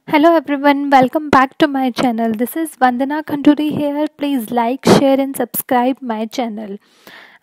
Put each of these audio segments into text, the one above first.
Hello everyone, welcome back to my channel. This is Vandana Khanduri here. Please like, share and subscribe my channel.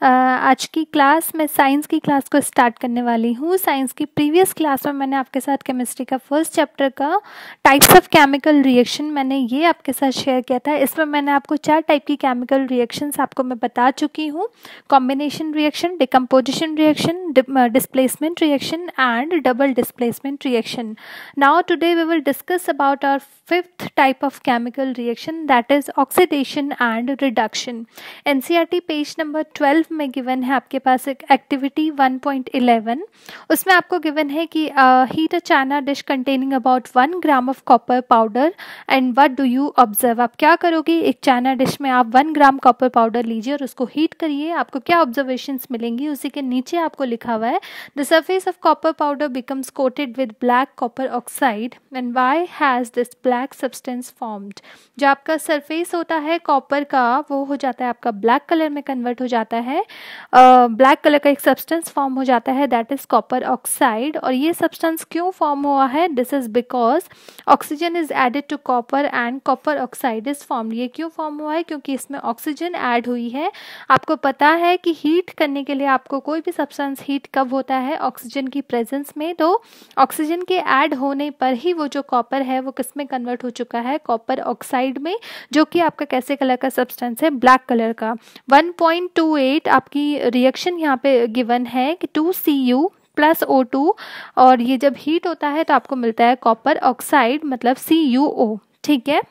आज की class मैं science की class को start करने वाली हूँ। साइंस की प्रीवियस क्लास में मैंने आपके साथ केमिस्ट्री का फर्स्ट चैप्टर का टाइप्स ऑफ केमिकल रिएक्शन मैंने ये आपके साथ शेयर किया था। इसमें मैंने आपको 4 टाइप की केमिकल रिएक्शंस आपको मैं बता चुकी हूँ। Combination reaction, decomposition reaction, displacement reaction and double displacement reaction. Now today we will discuss about our fifth type of chemical reaction, that is oxidation and reduction. NCERT page number 12 में given है आपके पास एक activity 1.11. उसमें आपको given है कि heat a China dish containing about 1 gram of copper powder and what do you observe. आप क्या करोगे, एक चाइना डिश में आप 1 ग्राम कॉपर पाउडर लीजिए और उसको हीट करिए. आपको क्या ऑब्जर्वेशंस मिलेंगी, उसी के नीचे आपको लिखा हुआ है the surface of copper powder becomes coated with black copper oxide and why has this black substance formed. जो आपका सरफेस होता है कॉपर का वो हो जाता है आपका ब्लैक कलर में कन्वर्ट हो जाता है. ब्लैक कलर का एक सब्सटेंस फॉर्म हो जाता है, दैट इज कॉपर ऑक्साइड. और ये सब्सटेंस क्यों फॉर्म हुआ है, this is because oxygen is added to copper and copper oxide is form. ये क्यों फॉर्म हुआ है, क्योंकि इसमें ऑक्सीजन ऐड हुई है. आपको पता है कि हीट करने के लिए आपको कोई भी सब्सटेंस हीट कब होता है, ऑक्सीजन की प्रेजेंस में. तो ऑक्सीजन के ऐड होने पर ही वो जो कॉपर है वो किस में कन्वर्ट हो चुका है, कॉपर ऑक्साइड में, जो कि आपका कैसे कलर का सब्सटेंस है, ब्लैक कलर का. 1.28 आपकी रिएक्शन यहाँ पे गिवन है कि 2Cu प्लस O2, और ये जब हीट होता है तो आपको मिलता है कॉपर ऑक्साइड मतलब CuO. ठीक है.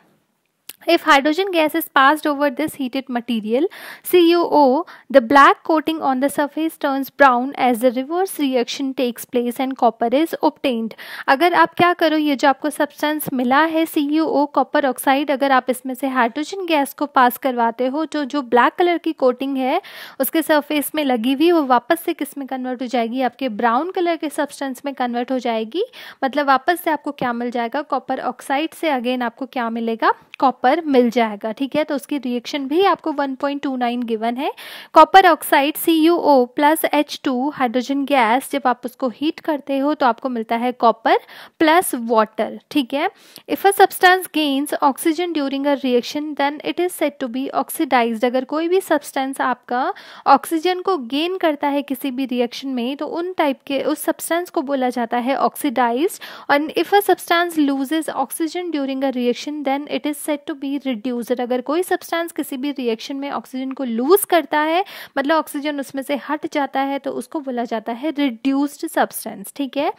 If hydrogen gas is passed over this heated material, CuO, the black coating on the surface turns brown as the reverse reaction takes place and copper is obtained. अगर आप क्या करो, ये जो आपको सब्सटेंस मिला है CuO कॉपर ऑक्साइड, अगर आप इसमें से हाइड्रोजन गैस को पास करवाते हो तो जो ब्लैक कलर की कोटिंग है उसके सरफेस में लगी हुई वो वापस से किस में कन्वर्ट हो जाएगी, आपके ब्राउन कलर के सब्सटेंस में कन्वर्ट हो जाएगी. मतलब वापस से आपको क्या मिल जाएगा, कॉपर ऑक्साइड से अगेन आपको क्या मिलेगा, कॉपर मिल जाएगा. ठीक है. तो उसकी रिएक्शन भी आपको 1.29 गिवन है. Copper oxide CuO plus H2 hydrogen gas, जब आप उसको हीट करते हो तो आपको मिलता है कॉपर प्लस वाटर. ठीक है. If a substance gains oxygen during a reaction then it is said to be oxidised. अगर कोई भी सब्सटेंस आपका ऑक्सीजन को गेन करता है किसी भी रिएक्शन में तो उन टाइप के उस सब्सटेंस को बोला जाता है oxidised. And if a substance loses oxygen during a reaction then it is said to be reduced. अगर कोई सब्सटेंस किसी भी रिएक्शन में ऑक्सीजन को लूज करता है मतलब ऑक्सीजन उसमें से हट जाता है तो उसको बोला जाता है रिड्यूस्ड सब्सटेंस. ठीक है.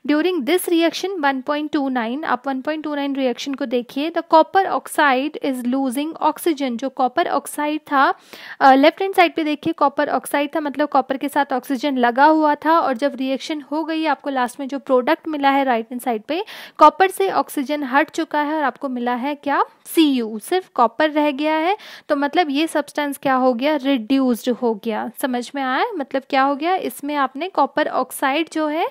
ड्यूरिंग दिस रिएक्शन 1.29, आप 1.29 रिएक्शन को देखिए, the copper oxide is losing oxygen. जो कॉपर ऑक्साइड था, लेफ्ट हैंड साइड पे देखिए कॉपर ऑक्साइड था मतलब कॉपर के साथ ऑक्सीजन लगा हुआ था, और जब रिएक्शन हो गई आपको लास्ट में जो प्रोडक्ट मिला है राइट हैंड साइड पे, कॉपर से ऑक्सीजन हट चुका है और आपको मिला है क्या, Cu. सिर्फ कॉपर रह गया है तो मतलब ये सब्सटेंस क्या हो गया, रिड्यूस्ड हो गया. समझ में आया, मतलब क्या हो गया, इसमें आपने कॉपर ऑक्साइड जो है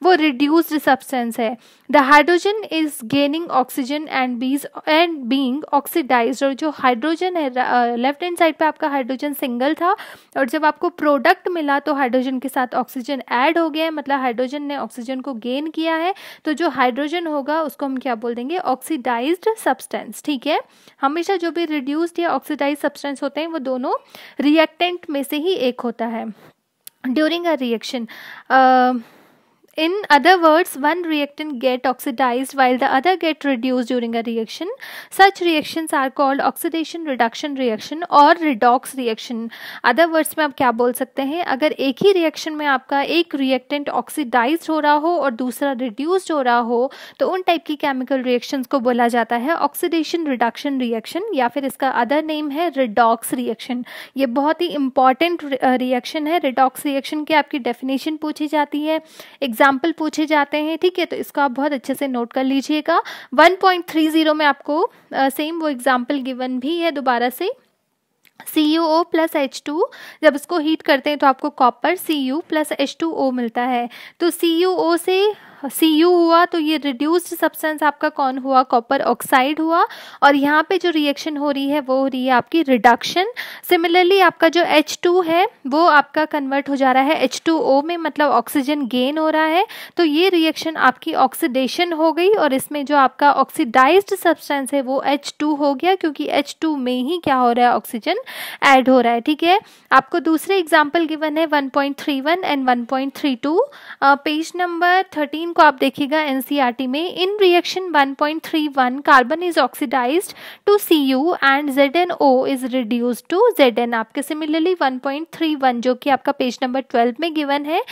वो रिड्यूस्ड सब्सटेंस है. The hydrogen is gaining oxygen and being oxidised. और जो हाइड्रोजन है लेफ्ट हैंड साइड पे आपका हाइड्रोजन सिंगल था और जब आपको प्रोडक्ट मिला तो हाइड्रोजन के साथ ऑक्सीजन ऐड हो गया, मतलब हाइड्रोजन ने ऑक्सीजन को गेन किया है. तो जो हाइड्रोजन होगा उसको हम क्या बोल देंगे, ऑक्सीडाइज्ड सब्सटेंस. ठीक है. हमेशा जो भी रिड्यूस्ड या ऑक्सीडाइज्ड सब्सटेंस होते हैं वो दोनों रिएक्टेंट में से ही एक होता है during a reaction. In other words, one reactant get oxidized while the other get reduced during a reaction. Such reactions are called oxidation reduction reaction or redox reaction. Other words में आप क्या बोल सकते हैं, अगर एक ही रिएक्शन में आपका एक रिएक्टेंट ऑक्सीडाइज्ड हो रहा हो और दूसरा रिड्यूस्ड हो रहा हो तो उन टाइप की केमिकल रिएक्शंस को बोला जाता है ऑक्सीडेशन रिडक्शन रिएक्शन, या फिर इसका अदर नेम है रिडॉक्स रिएक्शन. ये बहुत ही इंपॉर्टेंट रिएक्शन है. रिडॉक्स रिएक्शन की आपकी डेफिनेशन पूछी जाती है, एग्जाम्पल पूछे जाते हैं. ठीक है. तो इसको आप बहुत अच्छे से नोट कर लीजिएगा. 1.30 में आपको सेम वो एग्जाम्पल गिवन भी है दोबारा से. CuO प्लस H2, जब इसको हीट करते हैं तो आपको कॉपर Cu प्लस H2O मिलता है. तो CuO से Cu हुआ तो ये रिड्यूस्ड सब्सटेंस आपका कौन हुआ, कॉपर ऑक्साइड हुआ। और यहाँ पे जो रिएक्शन हो रही है वो हो रही है आपकी रिडक्शन। सिमिलरली आपका जो H2 है वो आपका कन्वर्ट हो जा रहा है H2O में, मतलब ऑक्सीजन गेन हो रहा है। तो ये रिएक्शन आपकी ऑक्सीडेशन हो गई और इसमें जो आपका ऑक्सीडाइज्ड सब्सटेंस है वो H2 हो गया, क्योंकि H2 में ही क्या हो रहा है, ऑक्सीजन ऐड हो रहा है। ठीक है, आपको दूसरे एग्जाम्पल गिवन है 1.31 एंड 1.32। पेज नंबर 13 को आप देखिएगा एनसीईआरटी में। In reaction 1.31 carbon is oxidized to Cu and ZnO is reduced to Zn। आपके सिमिलरली 1.31 जो कि आपका पेज नंबर 12 में गिवन है,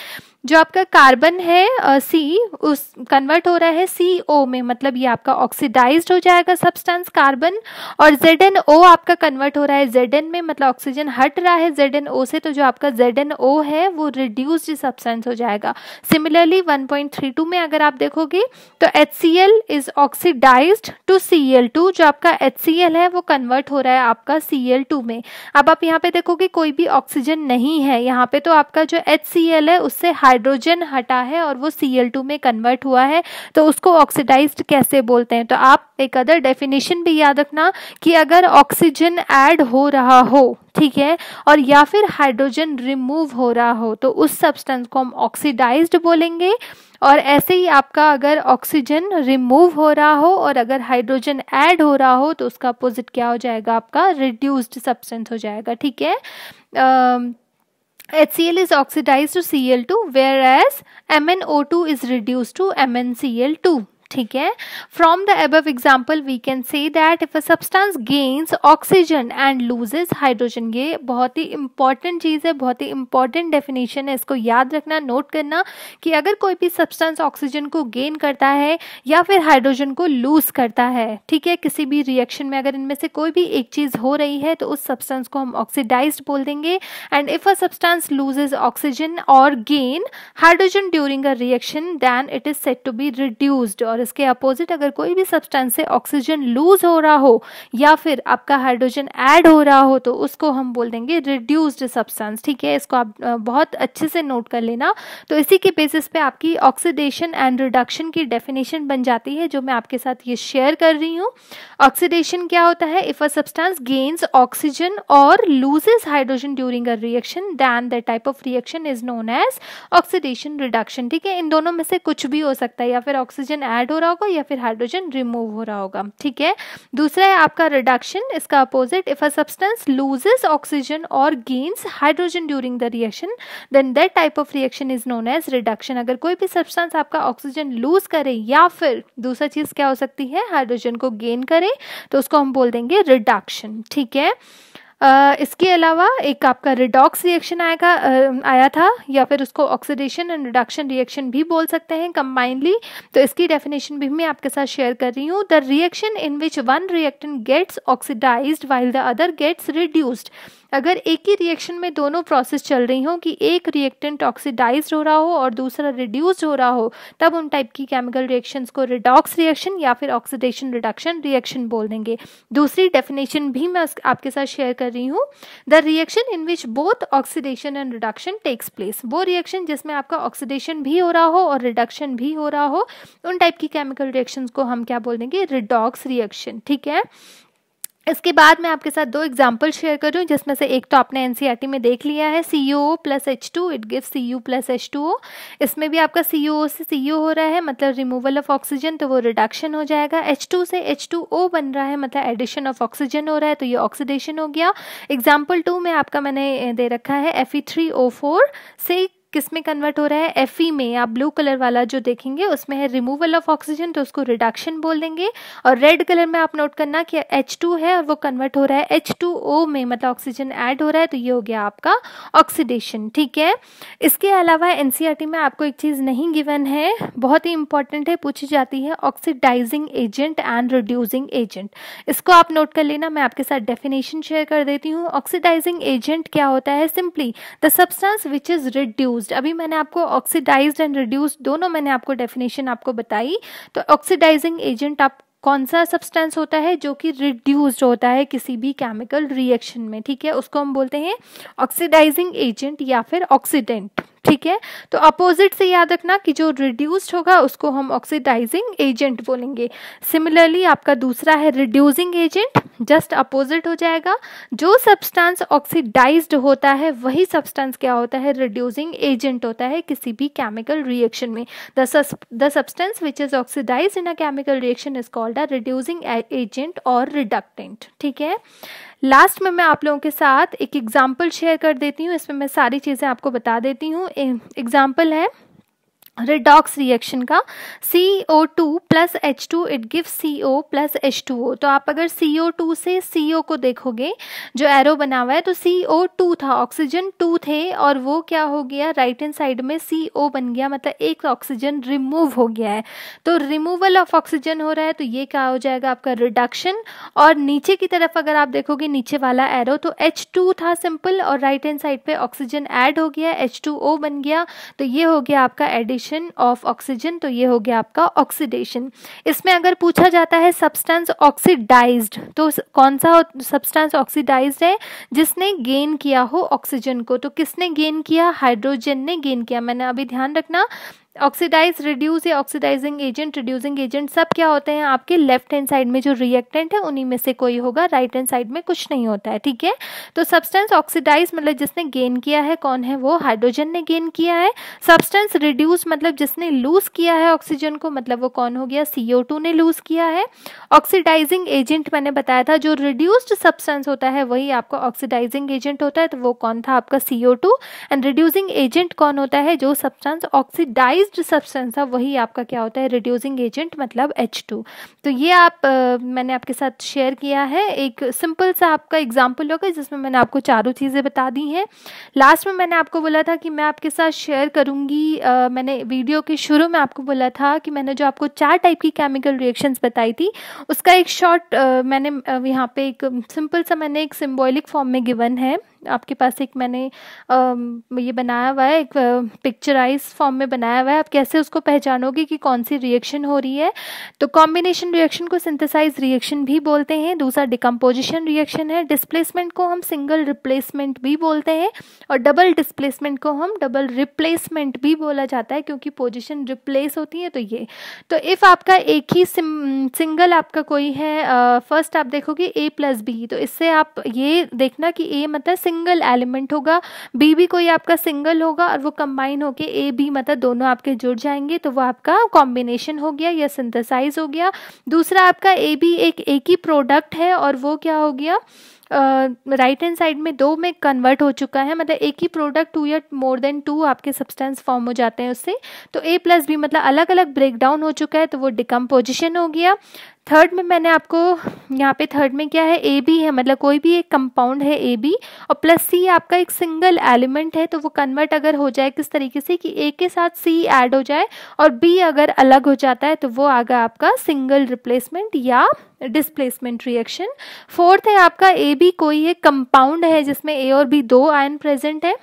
जो आपका कार्बन है C उस कन्वर्ट हो रहा है CO में, मतलब ये आपका ऑक्सीडाइज्ड हो जाएगा सब्सटेंस कार्बन। और ZnO आपका कन्वर्ट हो रहा है Zn में, मतलब ऑक्सीजन हट रहा है ZnO से, तो जो आपका ZnO है वो रिड्यूस्ड सब्सटेंस हो जाएगा। सिमिलरली 1.32 में अगर आप देखोगे तो HCl is oxidized to Cl2, जो आपका HCl है वो कन्वर्ट हो रहा है आपका Cl2 में। अब आप यहाँ पे देखोगे कोई भी ऑक्सीजन नहीं है यहाँ पे, तो आपका जो HCl है उससे हाइड्रोजन हटा है और वो Cl2 में कन्वर्ट हुआ है, तो उसको ऑक्सीडाइज्ड कैसे बोलते हैं। तो आप एक अदर डेफिनेशन भी याद रखना कि अगर ऑक्सीजन ऐड हो रहा हो, ठीक है, और या फिर हाइड्रोजन रिमूव हो रहा हो, तो उस सब्सटेंस को हम ऑक्सीडाइज्ड बोलेंगे। और ऐसे ही आपका अगर ऑक्सीजन रिमूव हो रहा हो और अगर हाइड्रोजन ऐड हो रहा हो तो उसका अपोजिट क्या हो जाएगा, आपका रिड्यूस्ड सब्सटेंस हो जाएगा। ठीक है, HCl is oxidized to Cl2 whereas MnO2 is reduced to MnCl2। ठीक है, from the above example we can say that if a substance gains oxygen and loses hydrogen. ये बहुत ही इंपॉर्टेंट चीज़ है, बहुत ही इंपॉर्टेंट डेफिनेशन है, इसको याद रखना, नोट करना कि अगर कोई भी सब्सटेंस ऑक्सीजन को गेन करता है या फिर हाइड्रोजन को लूज करता है, ठीक है, किसी भी रिएक्शन में अगर इनमें से कोई भी एक चीज़ हो रही है तो उस सब्सटेंस को हम ऑक्सीडाइज्ड बोल देंगे। And if a substance loses oxygen और gain hydrogen during a reaction then it is said to be reduced. और इसके अपोजिट अगर कोई भी सब्सटेंस से ऑक्सीजन लूज हो रहा हो या फिर आपका हाइड्रोजन ऐड हो रहा हो तो उसको हम बोल देंगे रिड्यूस्ड सब्सटेंस। ठीक है, इसको आप बहुत अच्छे से नोट कर लेना। तो इसी के बेसिस पे आपकी ऑक्सीडेशन एंड रिडक्शन की डेफिनेशन बन जाती है, जो मैं आपके साथ ये शेयर कर रही हूँ। ऑक्सीडेशन क्या होता है, if a substance gains oxygen और loses hydrogen during a reaction then that type of reaction is known as oxidation reduction. ठीक है, इन दोनों में से कुछ भी हो सकता है, या फिर ऑक्सीजन ऐड हो रहा होगा या फिर हाइड्रोजन रिमूव हो रहा होगा। ठीक है, दूसरा है आपका रिडक्शन, इसका opposite if a substance loses oxygen और gains hydrogen during the reaction then that type of reaction is known as reduction. अगर कोई भी सब्सटेंस आपका ऑक्सीजन लूज करे या फिर दूसरा चीज क्या हो सकती है, हाइड्रोजन को गेन करे, तो उसको हम बोल देंगे रिडक्शन। ठीक है, इसके अलावा एक आपका रिडॉक्स रिएक्शन आया था, या फिर उसको ऑक्सीडेशन एंड रिडक्शन रिएक्शन भी बोल सकते हैं कंबाइनली। तो इसकी डेफिनेशन भी मैं आपके साथ शेयर कर रही हूँ। The reaction in which one reactant gets oxidised while the other gets reduced. अगर एक ही रिएक्शन में दोनों प्रोसेस चल रही हो कि एक रिएक्टेंट ऑक्सीडाइज्ड हो रहा हो और दूसरा रिड्यूस्ड हो रहा हो, तब उन टाइप की केमिकल रिएक्शंस को रिडॉक्स रिएक्शन या फिर ऑक्सीडेशन रिडक्शन रिएक्शन बोल देंगे। दूसरी डेफिनेशन भी मैं आपके साथ शेयर कर रही हूँ, the reaction in which both oxidation and reduction takes place. वो रिएक्शन जिसमें आपका ऑक्सीडेशन भी हो रहा हो और रिडक्शन भी हो रहा हो, उन टाइप की केमिकल रिएक्शंस को हम क्या बोल देंगे, रिडॉक्स रिएक्शन। ठीक है, इसके बाद मैं आपके साथ दो एग्जाम्पल शेयर कर रही हूँ, जिसमें से एक तो आपने एनसीईआरटी में देख लिया है, CuO plus H2 it gives Cu plus H2O। इसमें भी आपका CuO से CO हो रहा है, मतलब रिमूवल ऑफ ऑक्सीजन, तो वो रिडक्शन हो जाएगा। H2 से H2O बन रहा है, मतलब एडिशन ऑफ ऑक्सीजन हो रहा है, तो ये ऑक्सीडेशन हो गया। एग्जाम्पल 2 में आपका मैंने दे रखा है Fe3O4 से किस में कन्वर्ट हो रहा है, Fe में। आप ब्लू कलर वाला जो देखेंगे उसमें है रिमूवल ऑफ ऑक्सीजन, तो उसको रिडक्शन बोल देंगे। और रेड कलर में आप नोट करना कि H2 है और वो कन्वर्ट हो रहा है H2O में, मतलब ऑक्सीजन ऐड हो रहा है, तो ये हो गया आपका ऑक्सीडेशन। ठीक है, इसके अलावा एनसीईआरटी में आपको एक चीज़ नहीं गिवन है, बहुत ही इंपॉर्टेंट है, पूछी जाती है, oxidising agent and reducing agent. इसको आप नोट कर लेना, मैं आपके साथ डेफिनेशन शेयर कर देती हूँ। ऑक्सीडाइजिंग एजेंट क्या होता है, simply the substance which is reduced. अभी मैंने आपको ऑक्सीडाइज्ड एंड रिड्यूस्ड दोनों मैंने आपको डेफिनेशन आपको बताई। तो ऑक्सीडाइजिंग एजेंट आप कौन सा सब्सटेंस होता है जो कि रिड्यूस्ड होता है किसी भी केमिकल रिएक्शन में, ठीक है, उसको हम बोलते हैं ऑक्सीडाइजिंग एजेंट या फिर ऑक्सीडेंट। ठीक है। तो अपोजिट से याद रखना कि जो रिड्यूस्ड होगा उसको हम ऑक्सीडाइजिंग एजेंट बोलेंगे। सिमिलरली आपका दूसरा है रिड्यूसिंग एजेंट, जस्ट अपोजिट हो जाएगा। जो सब्सटेंस ऑक्सीडाइज्ड होता है वही सब्सटेंस क्या होता है, रिड्यूसिंग एजेंट होता है किसी भी केमिकल रिएक्शन में। The substance which is oxidised in a chemical reaction is called a reducing agent और रिडक्टेंट। ठीक है। लास्ट में मैं आप लोगों के साथ एक एग्जाम्पल शेयर कर देती हूँ, इसमें मैं सारी चीज़ें आपको बता देती हूँ। एग्जाम्पल है रिडॉक्स रिएक्शन का, CO2 plus H2 it gives CO plus H2O। तो आप अगर CO2 से CO को देखोगे, जो एरो बना हुआ है, तो CO2 था, ऑक्सीजन 2 थे, और वो क्या हो गया, राइट हैंड साइड में CO बन गया, मतलब एक ऑक्सीजन रिमूव हो गया है। तो रिमूवल ऑफ ऑक्सीजन हो रहा है, तो ये क्या हो जाएगा आपका रिडक्शन। और नीचे की तरफ अगर आप देखोगे नीचे वाला एरो, तो H2 था सिंपल, और राइट हैंड साइड पे ऑक्सीजन ऐड हो गया, H2O बन गया, तो ये हो गया आपका एडिशन ऑफ ऑक्सीजन, तो ये हो गया आपका ऑक्सीडेशन। इसमें अगर पूछा जाता है सब्सटेंस ऑक्सीडाइज्ड, तो कौन सा सब्सटेंस ऑक्सीडाइज्ड है, जिसने गेन किया हो ऑक्सीजन को। तो किसने गेन किया, हाइड्रोजन ने गेन किया। मैंने अभी ध्यान रखना, ऑक्सीडाइज, रिड्यूस या ऑक्सीडाइजिंग एजेंट, रिड्यूसिंग एजेंट सब क्या होते हैं आपके लेफ्ट हैंड साइड में जो रिएक्टेंट है उन्हीं में से कोई होगा, राइट हैंड साइड में कुछ नहीं होता है। ठीक है। तो सब्सटेंस ऑक्सीडाइज मतलब जिसने गेन किया है, कौन है वो, हाइड्रोजन ने गेन किया है। सब्सटेंस रिड्यूस मतलब जिसने लूज किया है ऑक्सीजन को, मतलब वो कौन हो गया, CO2 ने लूज किया है। ऑक्सीडाइजिंग एजेंट मैंने बताया था, जो रिड्यूस्ड सब्सटेंस होता है वही आपका ऑक्सीडाइजिंग एजेंट होता है, तो वो कौन था आपका CO2। एंड रिड्यूसिंग एजेंट कौन होता है, जो सब्सटेंस ऑक्सीडाइज सब्सटेंस था वही आपका क्या होता है, रिड्यूसिंग एजेंट, मतलब H2। तो ये मैंने आपके साथ शेयर किया है, एक सिंपल सा आपका एग्जांपल होगा जिसमें मैंने आपको चारों चीज़ें बता दी हैं। लास्ट में मैंने आपको बोला था कि मैं आपके साथ शेयर करूंगी, मैंने वीडियो के शुरू में आपको बोला था कि मैंने जो आपको 4 टाइप की केमिकल रिएक्शंस बताई थी उसका एक शॉर्ट मैंने यहाँ पे एक सिंपल सा मैंने एक सिम्बॉलिक फॉर्म में गिवन है आपके पास, एक मैंने ये बनाया हुआ है, एक पिक्चराइज फॉर्म में बनाया हुआ है। आप कैसे उसको पहचानोगे कि कौन सी रिएक्शन हो रही है। तो कॉम्बिनेशन रिएक्शन को सिंथेसाइज रिएक्शन भी बोलते हैं, दूसरा डिकम्पोजिशन रिएक्शन है, डिस्प्लेसमेंट को हम सिंगल रिप्लेसमेंट भी बोलते हैं, और डबल डिस्प्लेसमेंट को हम डबल रिप्लेसमेंट भी बोला जाता है, क्योंकि पोजिशन रिप्लेस होती है। तो ये, तो इफ़ आपका एक ही सिंगल आपका कोई है, फर्स्ट आप देखोगे A प्लस B, तो इससे आप ये देखना कि A मतलब सिंगल एलिमेंट होगा, बी भी कोई आपका सिंगल होगा, और वो कंबाइन होके ए बी मतलब दोनों आपके जुड़ जाएंगे, तो वो आपका कॉम्बिनेशन हो गया या सिंथेसाइज हो गया। दूसरा आपका ए बी एक ही प्रोडक्ट है, और वो क्या हो गया, राइट हैंड साइड में 2 में कन्वर्ट हो चुका है, मतलब एक ही प्रोडक्ट 2 या मोर देन 2 आपके सब्सटेंस फॉर्म हो जाते हैं उससे। तो A प्लस बी मतलब अलग अलग ब्रेक डाउन हो चुका है, तो वो डिकम्पोजिशन हो गया। थर्ड में मैंने आपको यहाँ पे थर्ड में क्या है, A बी है, मतलब कोई भी एक कंपाउंड है A बी, और प्लस C आपका एक सिंगल एलिमेंट है, तो वो कन्वर्ट अगर हो जाए किस तरीके से कि A के साथ C ऐड हो जाए और B अगर अलग हो जाता है, तो वो आ गया आपका सिंगल रिप्लेसमेंट या डिस्प्लेसमेंट रिएक्शन। फोर्थ है आपका ए बी कोई एक कंपाउंड है जिसमें A और B 2 आयन प्रेजेंट है,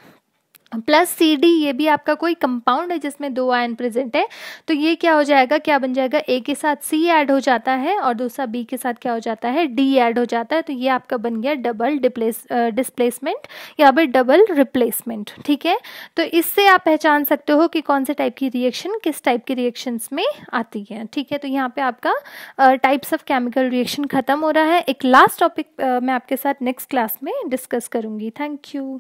प्लस सी डी ये भी आपका कोई कंपाउंड है जिसमें 2 आयन प्रेजेंट है, तो ये क्या हो जाएगा, क्या बन जाएगा, ए के साथ सी ऐड हो जाता है और दूसरा बी के साथ क्या हो जाता है, डी ऐड हो जाता है, तो ये आपका बन गया डबल डिस्प्लेसमेंट या फिर डबल रिप्लेसमेंट। ठीक है। तो इससे आप पहचान सकते हो कि कौन से टाइप की रिएक्शन किस टाइप की रिएक्शंस में आती है। ठीक है। तो यहाँ पे आपका टाइप्स ऑफ केमिकल रिएक्शन खत्म हो रहा है। एक लास्ट टॉपिक मैं आपके साथ नेक्स्ट क्लास में डिस्कस करूँगी। Thank you.